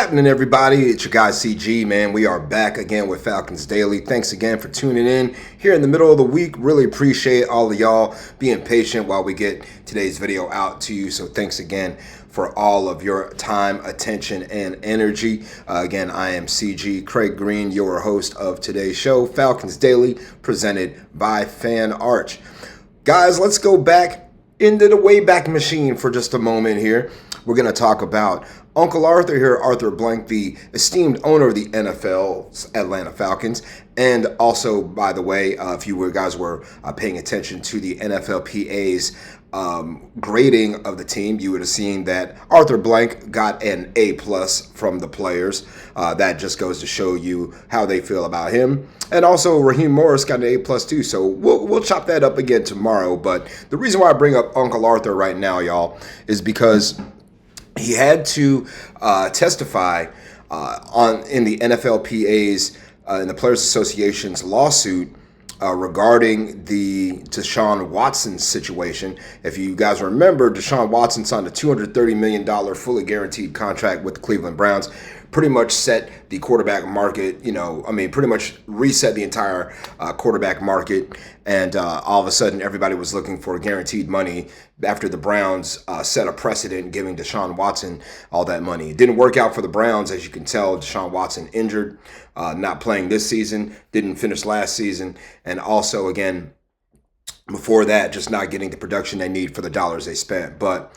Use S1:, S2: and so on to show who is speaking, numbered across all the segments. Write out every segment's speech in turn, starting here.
S1: happening, everybody? It's your guy CG, man. We are back again with Falcons Daily. Thanks again for tuning in here in the middle of the week. Really appreciate all of y'all being patient while we get today's video out to you. So thanks again for all of your time, attention, and energy. Again, I am CG Craig Green, your host of today's show, Falcons Daily, presented by Fan Arch. Guys, let's go back into the Wayback Machine for just a moment here. We're going to talk about Uncle Arthur here, Arthur Blank, the esteemed owner of the NFL's Atlanta Falcons. And also, by the way, if you guys were paying attention to the NFLPA's grading of the team, you would have seen that Arthur Blank got an A+ from the players. That just goes to show you how they feel about him. And also, Raheem Morris got an A+ too. So we'll chop that up again tomorrow. But the reason why I bring up Uncle Arthur right now, y'all, is because he had to testify in the NFLPA's in the Players Association's lawsuit regarding the Deshaun Watson situation. If you guys remember, Deshaun Watson signed a $230 million fully guaranteed contract with the Cleveland Browns. Pretty much set the quarterback market, pretty much reset the entire quarterback market. And all of a sudden, everybody was looking for guaranteed money after the Browns set a precedent giving Deshaun Watson all that money. It didn't work out for the Browns. As you can tell, Deshaun Watson injured, not playing this season, didn't finish last season. And also, again, before that, just not getting the production they need for the dollars they spent. But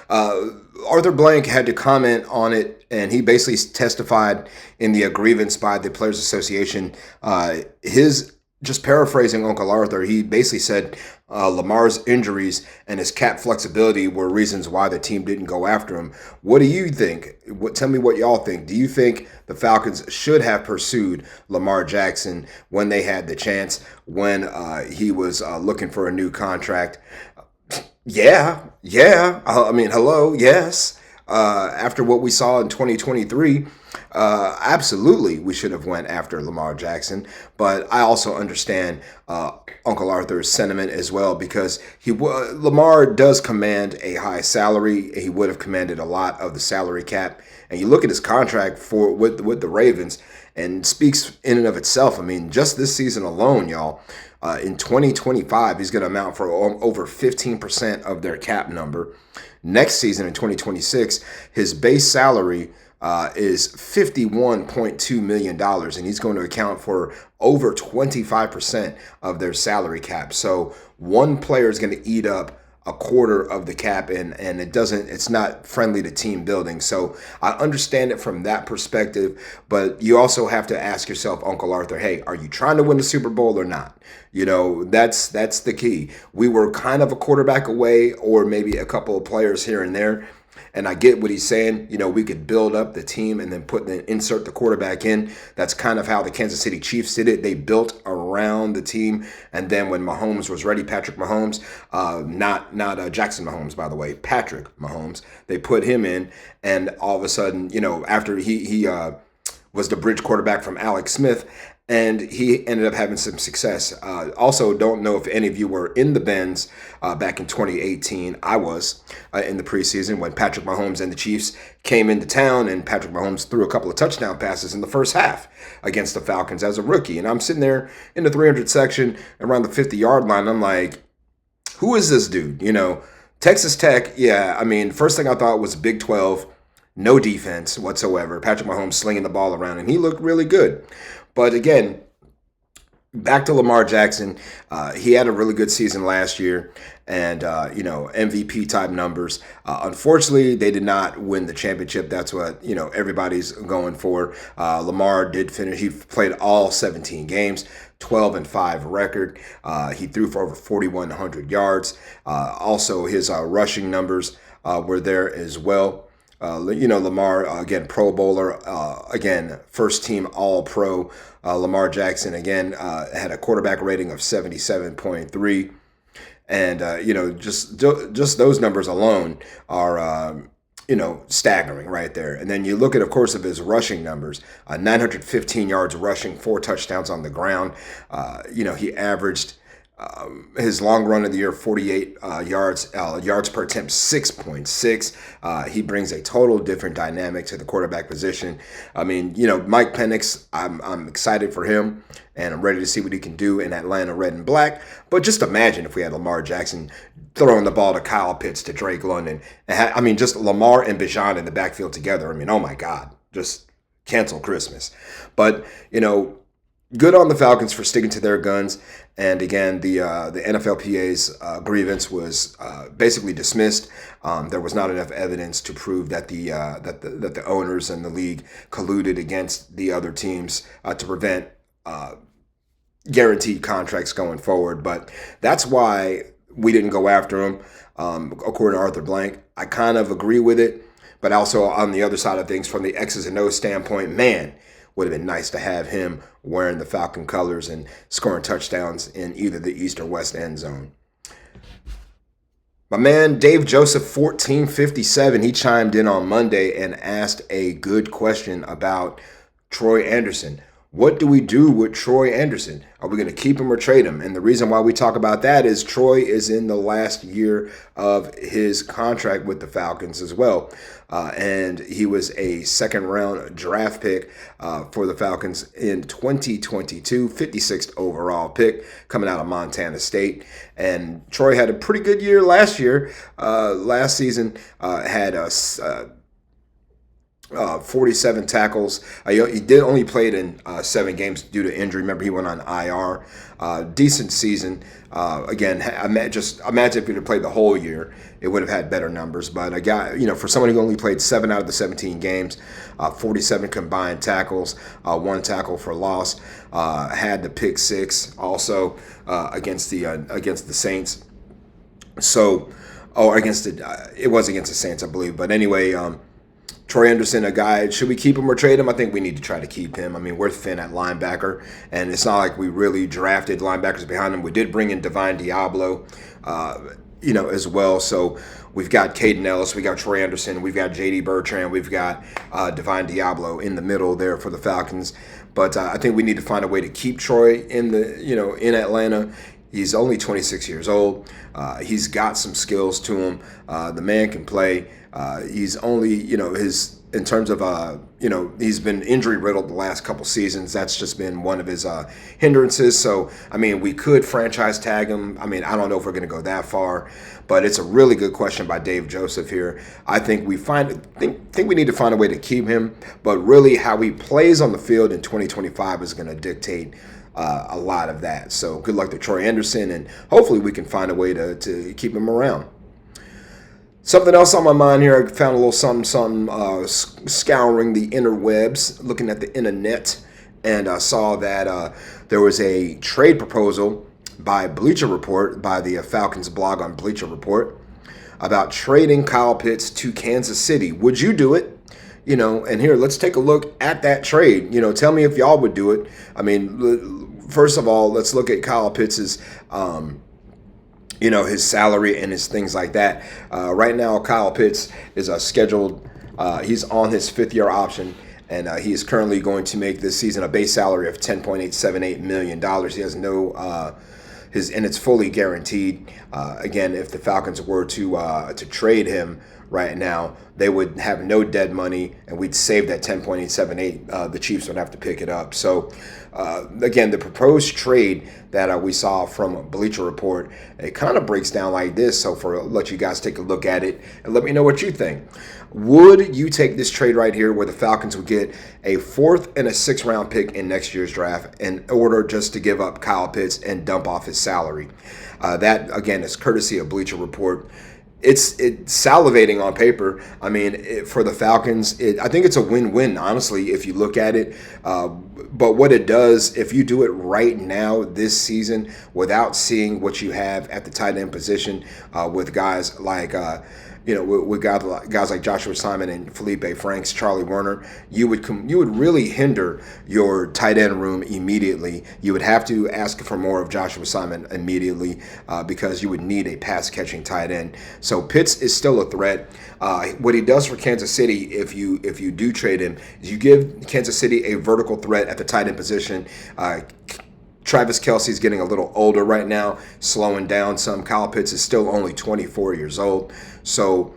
S1: Arthur Blank had to comment on it, and he basically testified in the grievance by the Players Association. Just paraphrasing Uncle Arthur, he basically said Lamar's injuries and his cap flexibility were reasons why the team didn't go after him. What do you think? Tell me what y'all think. Do you think the Falcons should have pursued Lamar Jackson when they had the chance, when he was looking for a new contract? Yeah. Hello, yes. After what we saw in 2023, absolutely we should have went after Lamar Jackson. But I also understand Uncle Arthur's sentiment as well, because Lamar does command a high salary. He would have commanded a lot of the salary cap. And you look at his contract with the Ravens, and speaks in and of itself. I mean, just this season alone, y'all, in 2025, he's going to amount for over 15% of their cap number. Next season, in 2026, his base salary is $51.2 million, and he's going to account for over 25% of their salary cap. So one player is going to eat up a quarter of the cap, and it's not friendly to team building. So I understand it from that perspective, but you also have to ask yourself, Uncle Arthur, hey, are you trying to win the Super Bowl or not? That's the key. We were kind of a quarterback away, or maybe a couple of players here and there. And I get what he's saying. We could build up the team and then insert the quarterback in. That's kind of how the Kansas City Chiefs did it. They built around the team. And then when Mahomes was ready, Patrick Mahomes, not Jackson Mahomes, by the way, Patrick Mahomes, they put him in. And all of a sudden, after he was the bridge quarterback from Alex Smith, and he ended up having some success. Also, don't know if any of you were in the Benz back in 2018. I was in the preseason when Patrick Mahomes and the Chiefs came into town, and Patrick Mahomes threw a couple of touchdown passes in the first half against the Falcons as a rookie. And I'm sitting there in the 300 section around the 50-yard line. I'm like, who is this dude? Texas Tech, yeah. First thing I thought was Big 12, no defense whatsoever. Patrick Mahomes slinging the ball around, and he looked really good. But again, back to Lamar Jackson. He had a really good season last year, and MVP type numbers. Unfortunately, they did not win the championship. That's what everybody's going for. Lamar did finish. He played all 17 games. 12-5 record. He threw for over 4,100 yards. Also, his rushing numbers were there as well. Lamar, again, Pro Bowler, again, first team All-Pro. Lamar Jackson, again, had a quarterback rating of 77.3. And, just those numbers alone are, staggering right there. And then you look at, of course, of his rushing numbers, 915 yards rushing, 4 touchdowns on the ground. He averaged His long run of the year, 48 yards per attempt, 6.6. He brings a total different dynamic to the quarterback position. I mean, Mike Penix, I'm excited for him, and I'm ready to see what he can do in Atlanta red and black. But just imagine if we had Lamar Jackson throwing the ball to Kyle Pitts, to Drake London. Just Lamar and Bijan in the backfield together. I mean, oh my God, just cancel Christmas. But, good on the Falcons for sticking to their guns. And again, the NFLPA's grievance was basically dismissed. There was not enough evidence to prove that the owners and the league colluded against the other teams to prevent guaranteed contracts going forward. But that's why we didn't go after him, according to Arthur Blank. I kind of agree with it, but also on the other side of things, from the X's and O's standpoint, man, would have been nice to have him wearing the Falcon colors and scoring touchdowns in either the East or West end zone. My man, Dave Joseph, 1457, he chimed in on Monday and asked a good question about Troy Andersen. What do we do with Troy Andersen? Are we going to keep him or trade him? And the reason why we talk about that is Troy is in the last year of his contract with the Falcons as well. And he was a second-round draft pick for the Falcons in 2022, 56th overall pick coming out of Montana State. And Troy had a pretty good year last year. Last season had a 47 tackles. He did only played in 7 games due to injury. Remember, he went on IR. Decent season. Again, just imagine if he'd have played the whole year, it would have had better numbers. But a guy, for someone who only played 7 out of the 17 games, 47 combined tackles, 1 tackle for loss, had the pick 6 also against the Saints. So, it was against the Saints, I believe. But anyway. Troy Andersen, a guy, should we keep him or trade him? I think we need to try to keep him. I mean, we're thin at linebacker, and it's not like we really drafted linebackers behind him. We did bring in Divine Diablo, as well. So we've got Caden Ellis, we got Troy Andersen, we've got J.D. Bertrand, we've got Divine Diablo in the middle there for the Falcons. But I think we need to find a way to keep Troy in Atlanta. He's only 26 years old. He's got some skills to him. The man can play. He's only, in terms of, he's been injury riddled the last couple seasons. That's just been one of his hindrances. So, I mean, we could franchise tag him. I mean, I don't know if we're going to go that far, but it's a really good question by Dave Joseph here. I think we think we need to find a way to keep him, but really how he plays on the field in 2025 is going to dictate a lot of that. So good luck to Troy Andersen, and hopefully we can find a way to keep him around. Something else on my mind here, I found a little something scouring the interwebs, looking at the internet, and I saw that there was a trade proposal by Bleacher Report, by the Falcons blog on Bleacher Report, about trading Kyle Pitts to Kansas City. Would you do it? And here, let's take a look at that trade. Tell me if y'all would do it. I mean, first of all, let's look at Kyle Pitts's his salary and his things like that. Right now, Kyle Pitts is scheduled. He's on his 5th-year option, and he is currently going to make this season a base salary of $10.878 million. He has no, and it's fully guaranteed. Again, if the Falcons were to trade him right now, they would have no dead money, and we'd save that 10.878. The Chiefs would have to pick it up. So, again, the proposed trade that we saw from Bleacher Report, it kind of breaks down like this. So, let you guys take a look at it and let me know what you think. Would you take this trade right here, where the Falcons would get a 4th and a 6th round pick in next year's draft in order just to give up Kyle Pitts and dump off his salary? That, again, is courtesy of Bleacher Report. It's salivating on paper. I mean, for the Falcons, I think it's a win-win, honestly, if you look at it. But what it does, if you do it right now this season without seeing what you have at the tight end position with guys like with guys like Joshua Simon and Felipe Franks, Charlie Werner, you would really hinder your tight end room immediately. You would have to ask for more of Joshua Simon immediately because you would need a pass-catching tight end. So Pitts is still a threat. What he does for Kansas City, if you do trade him, is you give Kansas City a vertical threat at the tight end position. Travis Kelce's getting a little older right now, slowing down some. Kyle Pitts is still only 24 years old. So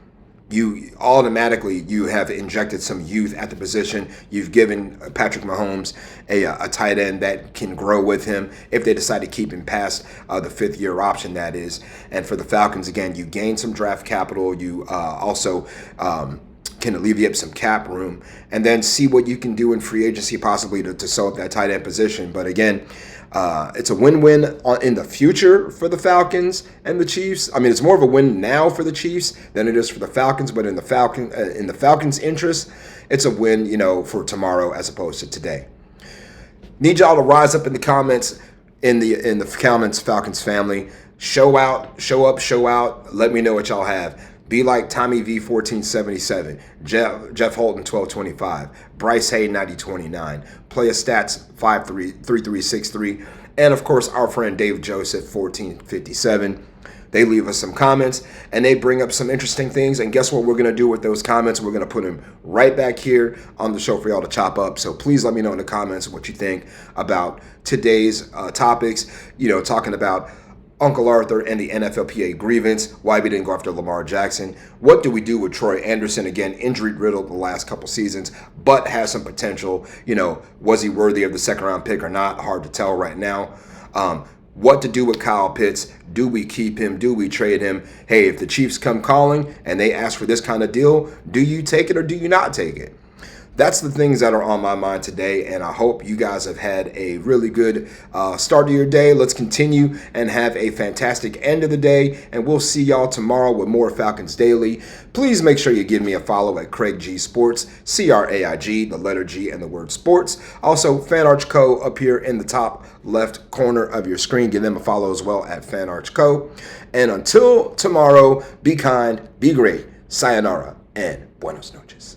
S1: you automatically have injected some youth at the position. You've given Patrick Mahomes a tight end that can grow with him if they decide to keep him past the fifth-year option, that is. And for the Falcons, again, you gain some draft capital. You also can alleviate some cap room, and then see what you can do in free agency possibly to sell at that tight end position. But again, it's a win-win in the future for the Falcons and the Chiefs. I mean, it's more of a win now for the Chiefs than it is for the Falcons. But in the Falcons' interest, it's a win, for tomorrow as opposed to today. Need y'all to rise up in the comments, in the comments, Falcons family. Show out, show up, show out. Let me know what y'all have. Be like Tommy V 1477, Jeff Holton 1225, Bryce Hay 9029, Player Stats 3363, and of course our friend Dave Joseph 1457. They leave us some comments and they bring up some interesting things. And guess what we're going to do with those comments? We're going to put them right back here on the show for y'all to chop up. So please let me know in the comments what you think about today's topics. Talking about Uncle Arthur and the NFLPA grievance, why we didn't go after Lamar Jackson. What do we do with Troy Andersen? Again, injury-riddled the last couple seasons, but has some potential. Was he worthy of the second-round pick or not? Hard to tell right now. What to do with Kyle Pitts? Do we keep him? Do we trade him? Hey, if the Chiefs come calling and they ask for this kind of deal, do you take it or do you not take it? That's the things that are on my mind today, and I hope you guys have had a really good start to your day. Let's continue and have a fantastic end of the day, and we'll see y'all tomorrow with more Falcons Daily. Please make sure you give me a follow at Craig G Sports, CRAIG, the letter G and the word sports. Also, FanArch Co. up here in the top left corner of your screen. Give them a follow as well at FanArch Co. And until tomorrow, be kind, be great, sayonara, and buenos noches.